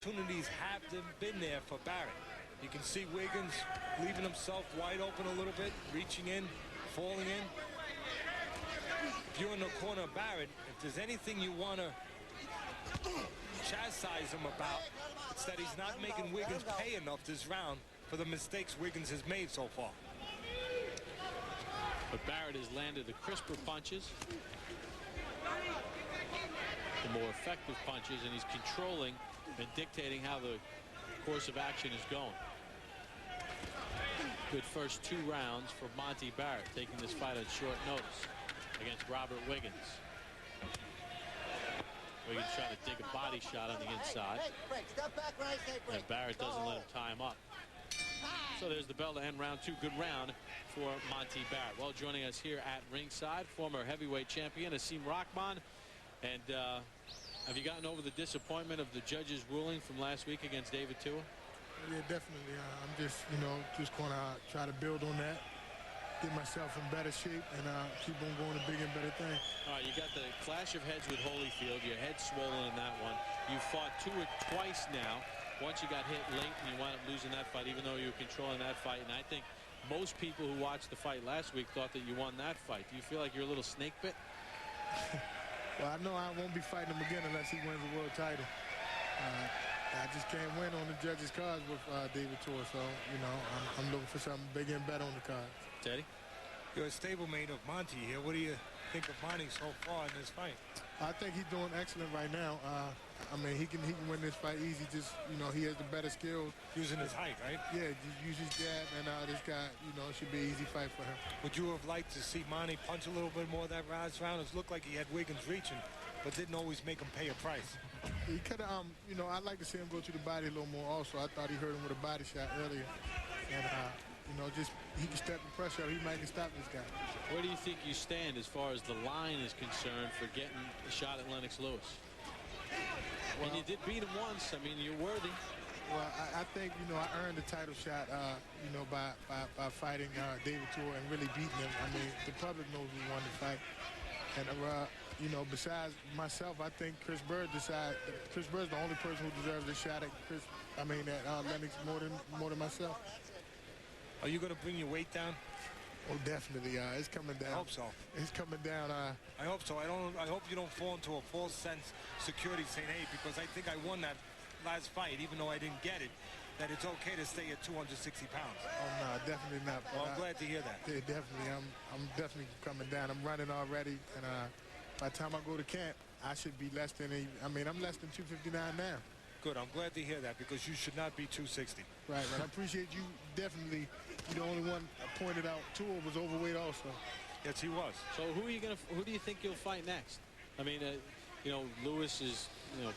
Opportunities have been there for Barrett. You can see Wiggins leaving himself wide open a little bit, reaching in, falling in. If you're in the corner of Barrett, if there's anything you want to chastise him about, it's that he's not making Wiggins pay enough this round for the mistakes Wiggins has made so far. But Barrett has landed the crisper punches, the more effective punches, and he's controlling and dictating how the course of action is going. Good first 2 rounds for Monte Barrett, taking this fight on short notice against Robert Wiggins. Wiggins trying to dig a body shot on the inside, and Barrett doesn't let him tie him up. So there's the bell to end round 2. Good round for Monte Barrett. Well, joining us here at ringside, former heavyweight champion Asim Rahman. And have you gotten over the disappointment of the judge's ruling from last week against David Tua? Yeah, definitely. I'm just, just going to try to build on that, get myself in better shape, and keep on going to bigger and better things. All right, you got the clash of heads with Holyfield. Your head swollen in that one. You fought Tua twice now. Once you got hit late and you wound up losing that fight, even though you were controlling that fight. And I think most people who watched the fight last week thought that you won that fight. Do you feel like you're a little snake bit? Well, I know I won't be fighting him again unless he wins the world title. I just can't win on the judges' cards with David Tua, so, I'm looking for something bigger and better on the cards. Teddy? You're a stablemate of Monte here. What do you think of Monte so far in this fight? I think he's doing excellent right now. I mean, he can win this fight easy. Just, he has the better skills. Using his height, right? Yeah, just use his jab, and this guy, it should be an easy fight for him. Would you have liked to see Monte punch a little bit more that last round? It looked like he had Wiggins reaching, but didn't always make him pay a price. He could have, I'd like to see him go to the body a little more also. I thought he hurt him with a body shot earlier. And, just he can step the pressure. He might can stop this guy. Where do you think you stand as far as the line is concerned for getting a shot at Lennox Lewis? Well, and you did beat him once. I mean, you're worthy. Well, I think, I earned the title shot, by fighting David Tua and really beating him. I mean, the public knows we won the fight. And, besides myself, I think Chris Bird's the only person who deserves a shot at Lennox more than myself. Are you going to bring your weight down? Oh, definitely. It's coming down. I hope so. It's coming down. I hope so. I hope you don't fall into a false sense security saying, hey, because I think I won that last fight, even though I didn't get it, that it's okay to stay at 260 pounds. Oh, no, definitely not. Well, I'm glad to hear that. Yeah, definitely. I'm definitely coming down. I'm running already, and by the time I go to camp, I should be less than I'm less than 259 now. Good. I'm glad to hear that because you should not be 260. Right. I appreciate you. Definitely, you're the only one pointed out. Tua was overweight also. Yes, he was. So who do you think you'll fight next? I mean, Lewis is,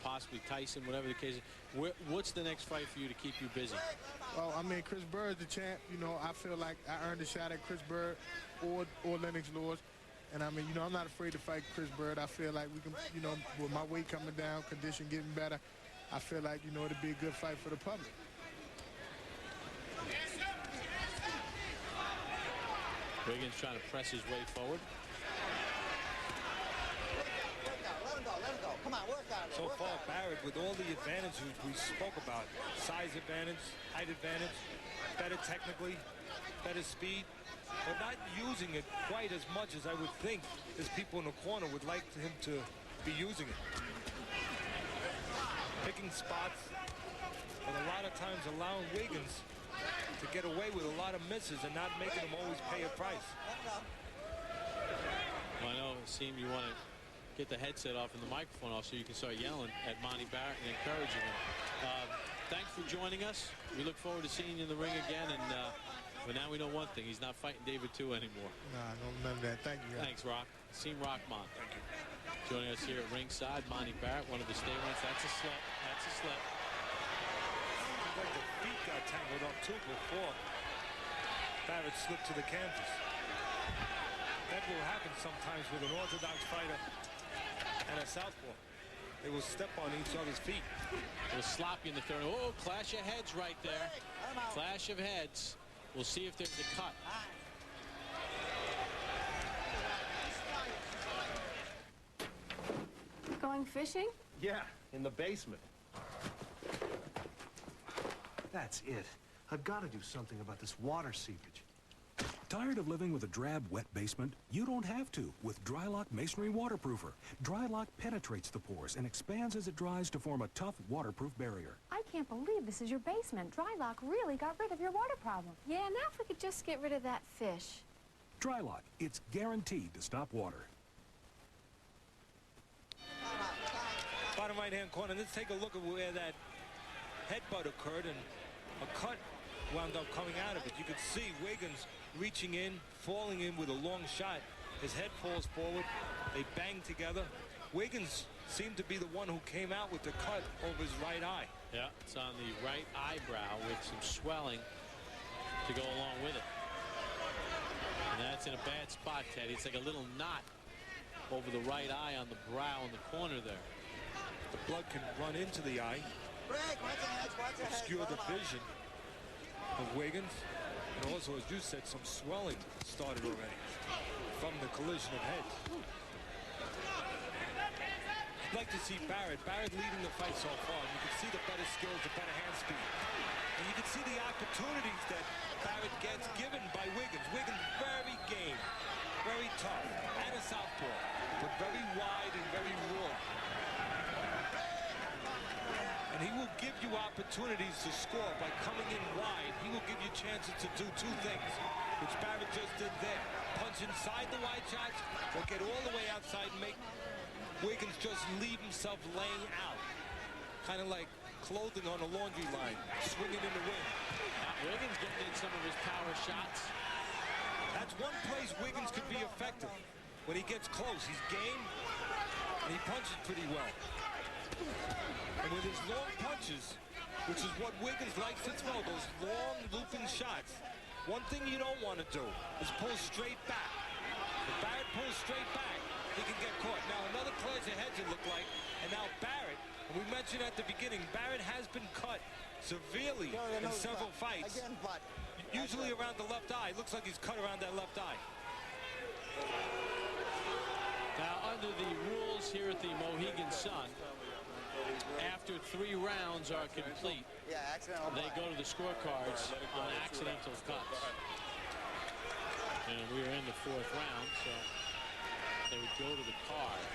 possibly Tyson, whatever the case is. What's the next fight for you to keep you busy? Well, Chris Bird's the champ. I feel like I earned a shot at Chris Bird or Lennox Lewis. And I'm not afraid to fight Chris Bird. I feel like we can, with my weight coming down, condition getting better, I feel like, it'll be a good fight for the public. Wiggins trying to press his way forward. Let him go. Come on, work on it. So far, Barrett, with all the advantages we spoke about, size advantage, height advantage, better technically, better speed, but not using it quite as much as I would think as people in the corner would like him to be using it. Picking spots, but a lot of times allowing Wiggins to get away with a lot of misses and not making him always pay a price. Well, I know it seemed you want to get the headset off and the microphone off so you can start yelling at Monte Barrett and encouraging him. Thanks for joining us. We look forward to seeing you in the ring again. And but now we know one thing: he's not fighting David Tua anymore. Nah, none of that. Thank you. Thanks, Rock. Asim Rahman. Thank you. Joining us here at ringside, Monte Barrett, one of the stablemates. That's a slip. That's a slip. Seems like the feet got tangled up too before Barrett slipped to the canvas. That will happen sometimes with an orthodox fighter and a southpaw. They will step on each other's feet. It was sloppy in the third. Oh, clash of heads right there. Clash of heads. We'll see if there's a cut. Going fishing? Yeah, in the basement. That's it. I've got to do something about this water seepage. Tired of living with a drab, wet basement? You don't have to with Drylock Masonry Waterproofer. Drylock penetrates the pores and expands as it dries to form a tough, waterproof barrier. I can't believe this is your basement. Drylock really got rid of your water problem. Yeah, now if we could just get rid of that fish. Drylock, it's guaranteed to stop water. Bottom right-hand corner, let's take a look at where that headbutt occurred, and a cut wound up coming out of it. You could see Wiggins reaching in, falling in with a long shot. His head falls forward. They bang together. Wiggins seemed to be the one who came out with the cut over his right eye. Yeah, it's on the right eyebrow with some swelling to go along with it. And that's in a bad spot, Teddy. It's like a little knot over the right eye on the brow in the corner there. The blood can run into the eye, obscure the vision of Wiggins. And also, as you said, some swelling started already from the collision of heads. I'd like to see Barrett leading the fight so far. You can see the better skills, the better hand speed. And you can see the opportunities that Barrett gets given by Wiggins. Wiggins very game, very tough, and a southpaw, but very wide and very raw. And he will give you opportunities to score by coming in wide. He will give you chances to do two things, which Barrett just did there. Punch inside the wide shots, or get all the way outside and make Wiggins just leave himself laying out. Kind of like clothing on a laundry line, swinging in the wind. Wiggins getting in some of his power shots. That's one place Wiggins could be effective. When he gets close, he's game, and he punches pretty well. And with his long punches, which is what Wiggins likes to throw, those long looping shots, one thing you don't want to do is pull straight back. If Barrett pulls straight back, he can get caught. Now another clash of heads, it looked like, and now Barrett, and we mentioned at the beginning, Barrett has been cut severely in several fights. Usually around the left eye. Looks like he's cut around that left eye. Now, under the rules here at the Mohegan Sun, after 3 rounds are complete, they go to the scorecards on accidental cuts. And we are in the 4th round, so they would go to the cards.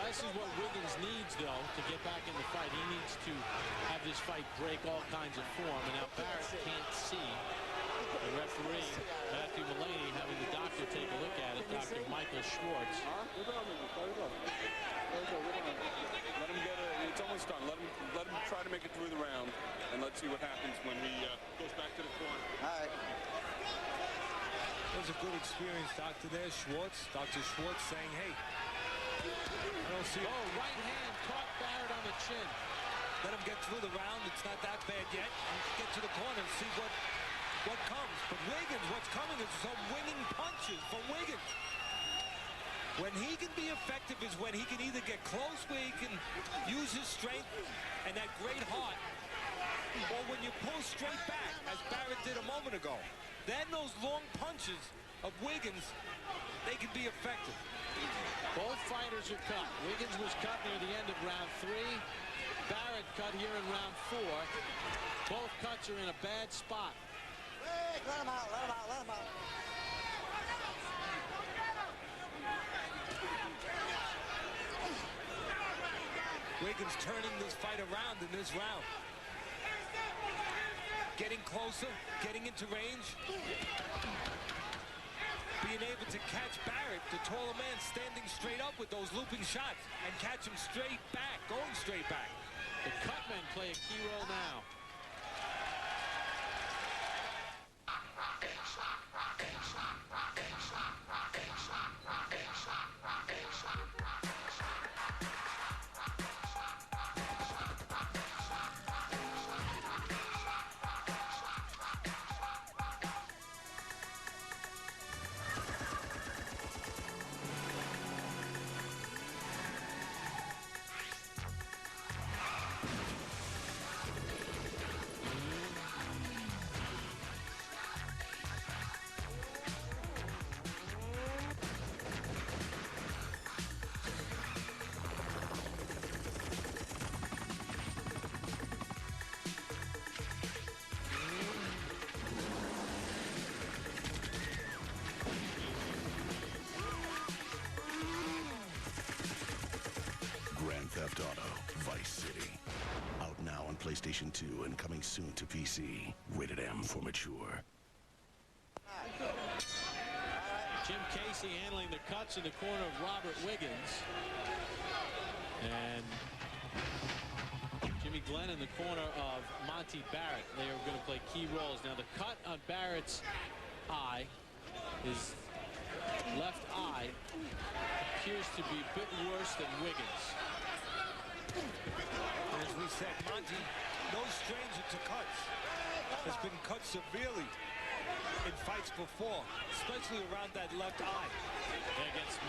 This is what Wiggins needs, though, to get back in the fight. He needs to have this fight break all kinds of form. And now Barrett can't see the referee, Matthew Mullaney, having the doctor take a look at it, Dr. Michael Schwartz. Let him get it. It's almost done. Let him try to make it through the round, and let's see what happens when he goes back to the corner. All right. That was a good experience, doctor there, Schwartz. Dr. Schwartz saying, hey, I don't see. Oh, right hand caught Barrett on the chin. Let him get through the round. It's not that bad yet. And get to the corner and see what comes. But Wiggins, what's coming is some winning punches from Wiggins. When he can be effective is when he can either get close where he can use his strength and that great heart, or when you pull straight back, as Barrett did a moment ago. Then those long punches of Wiggins, they can be effective. Both fighters are cut. Wiggins was cut near the end of round 3. Barrett cut here in round 4. Both cuts are in a bad spot. Hey, let him out, let him out, let him out. Wiggins turning this fight around in this round. Getting closer, getting into range. Being able to catch Barrett, the taller man, standing straight up with those looping shots and catch him straight back, going straight back. The cutmen play a key role now. Theft Auto, Vice City. Out now on PlayStation 2 and coming soon to PC. Rated M for mature. Jim Casey handling the cuts in the corner of Robert Wiggins. And Jimmy Glenn in the corner of Monte Barrett. They are going to play key roles. Now the cut on Barrett's eye, his left eye, appears to be a bit worse than Wiggins. As we said, Monte, no stranger to cuts. Has been cut severely in fights before, especially around that left eye. Against